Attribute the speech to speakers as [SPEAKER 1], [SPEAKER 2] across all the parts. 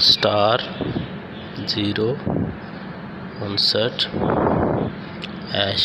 [SPEAKER 1] *059#،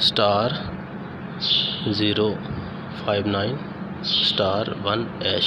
[SPEAKER 1] *059*1#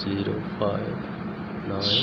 [SPEAKER 1] *059،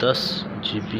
[SPEAKER 1] 10 GB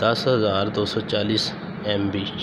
[SPEAKER 1] 10,240 MB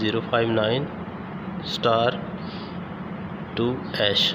[SPEAKER 1] 059*2#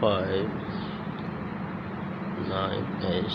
[SPEAKER 1] *559#۔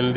[SPEAKER 1] MB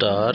[SPEAKER 1] *059،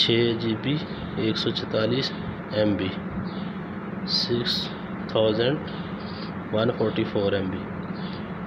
[SPEAKER 1] 6 GB 144 MB 6144 MB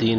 [SPEAKER 1] 3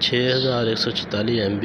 [SPEAKER 1] 6144 MB،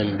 [SPEAKER 1] MB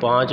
[SPEAKER 1] 5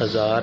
[SPEAKER 1] 1000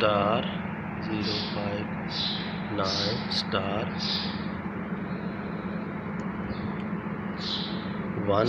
[SPEAKER 1] *059*1۔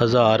[SPEAKER 1] 1000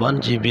[SPEAKER 1] 1 GB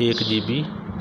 [SPEAKER 1] 1 GB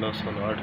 [SPEAKER 1] 908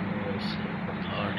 [SPEAKER 1] 908۔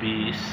[SPEAKER 1] BC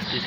[SPEAKER 1] STC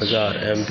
[SPEAKER 1] 1000 MB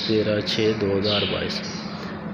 [SPEAKER 1] 13/6/2022۔